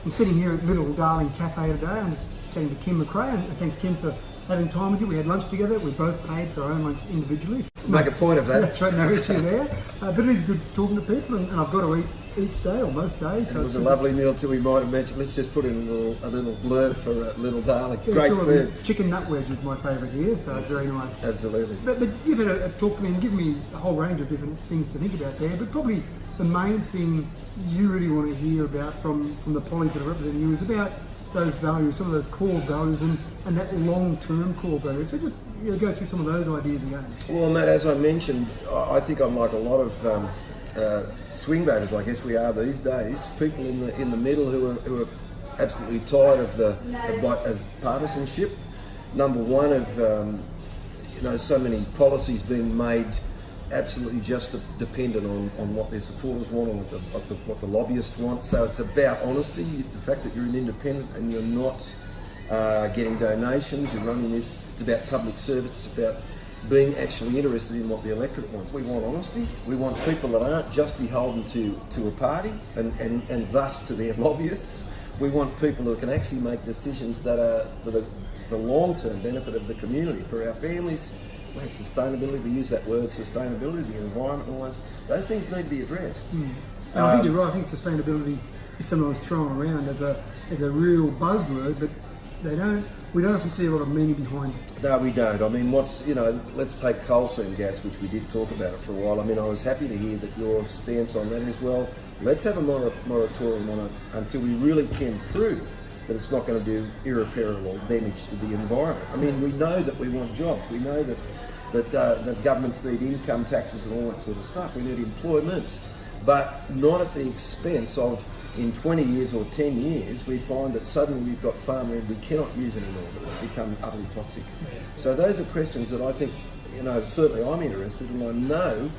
I'm sitting here at Little Darling Cafe today. I'm just chatting to Kim Macrae, and thanks, Kim, for having time with you. We had lunch together. We both paid for our own lunch individually. Make a point of that. That's right, no issue there. But it is good talking to people, and I've got to eat each day or most days. So it was a lovely meal too. We might have mentioned. Let's just put in a little blurb for Little Darling. Yeah, Great sure. food. Chicken nut wedge is my favourite here, so it's very nice. Absolutely. But you've had a talk to me and given me a whole range of different things to think about there. But probably the main thing you really want to hear about from the pollies that are representing you is about those values, some of those core values, and that long-term core values. So just go through some of those ideas again. Well, Matt, as I mentioned, I think I'm like a lot of swing voters, I guess we are these days. People in the middle who are absolutely tired of partisanship. Number one, of so many policies being made absolutely just dependent on what their supporters want or what the lobbyists want. So it's about honesty, the fact that you're an independent and you're not getting donations, you're running this. It's about public service, it's about being actually interested in what the electorate wants. We want honesty, we want people that aren't just beholden to a party and thus to their lobbyists. We want people who can actually make decisions that are for the long-term benefit of the community, for our families. Like sustainability, we use that word, sustainability, the environment, all those things need to be addressed. And I think you're right. I think sustainability is sometimes thrown around as a real buzzword, but we don't often see a lot of meaning behind it. No, we don't. I mean, let's take coal seam gas, which we did talk about it for a while. I mean, I was happy to hear that your stance on that as well. Let's have a moratorium on it until we really can prove that it's not going to do irreparable damage to the environment. I mean, we know that we want jobs. We know that governments need income taxes and all that sort of stuff. We need employment, but not at the expense of, in 20 years or 10 years, we find that suddenly we've got farmland we cannot use anymore, that it's become utterly toxic. So those are questions that I think, certainly I'm interested in. I know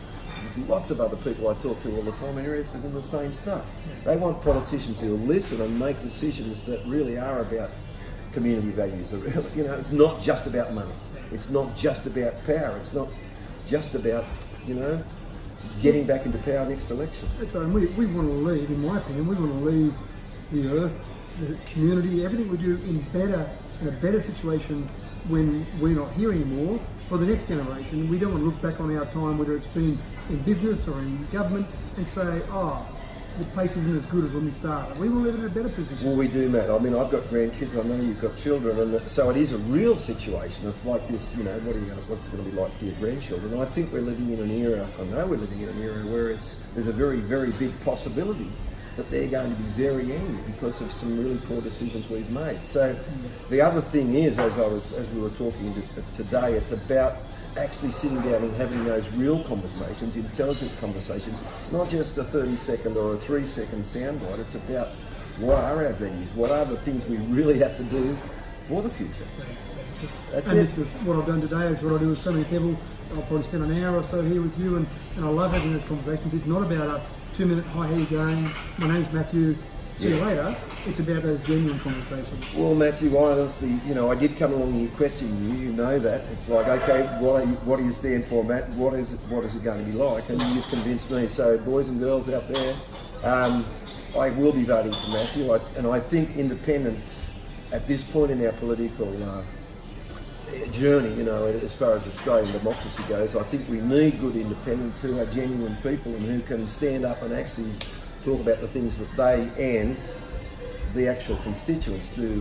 lots of other people I talk to all the time are interested in the same stuff. They want politicians who will listen and make decisions that really are about community values. It's not just about money. It's not just about power. It's not just about, getting back into power next election. That's right. And we want to leave, in my opinion, we want to leave the earth, the community, everything we do in a better situation when we're not here anymore for the next generation. We don't want to look back on our time, whether it's been in business or in government, and say, the place isn't as good as when we started. We will live in a better position. Well, we do, Matt. I mean, I've got grandkids. I know you've got children, and so it is a real situation. It's like this. What's it going to be like for your grandchildren? And I think we're living in an era. I know we're living in an era where there's a very, very big possibility that they're going to be very angry because of some really poor decisions we've made. So the other thing is, as we were talking today, it's about actually sitting down and having those real conversations, intelligent conversations, not just a 30-second or a 3-second soundbite. It's about what are our values, what are the things we really have to do for the future. This is what I've done today, is what I do with so many people. I'll probably spend an hour or so here with you, and I love having those conversations. It's not about a 2-minute, hi, how you going? My name's Matthew. See you later. It's about those genuine conversations. Well, Matthew, honestly, I did come along here questioning you. You know that. It's like, okay, what do you stand for, Matt? What is it going to be like? And you've convinced me. So, boys and girls out there, I will be voting for Matthew. And I think independence at this point in our political journey, as far as Australian democracy goes, I think we need good independents who are genuine people and who can stand up and actually talk about the things that they and the actual constituents do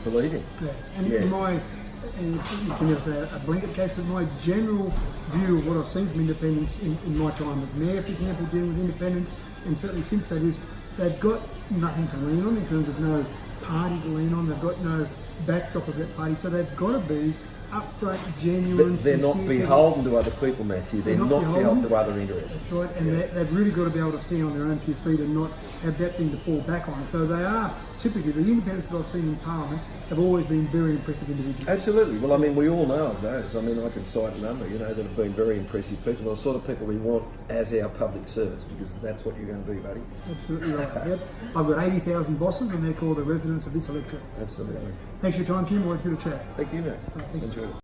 believe in. Yeah. And you can never say a blanket case, but my general view of what I've seen from independents in my time as mayor, for example, dealing with independents, and certainly since that, is they've got nothing to lean on in terms of no party to lean on. They've got no backdrop of that party, so they've got to be upfront, genuine. But they're not beholden to other people, Matthew. They're not beholden to other interests. That's right, and they've really got to be able to stand on their own 2 feet and not have that thing to fall back on. So they are typically, the independents that I've seen in Parliament have always been very impressive individuals. Absolutely. Well, I mean, we all know of those. I mean, I can cite a number, that have been very impressive people. The sort of people we want as our public servants, because that's what you're going to be, buddy. Absolutely right. Yep. I've got 80,000 bosses, and they're called the residents of this electorate. Absolutely. Thanks for your time, Kim. Always good to chat. Thank you, mate. Right, thanks. Enjoy it.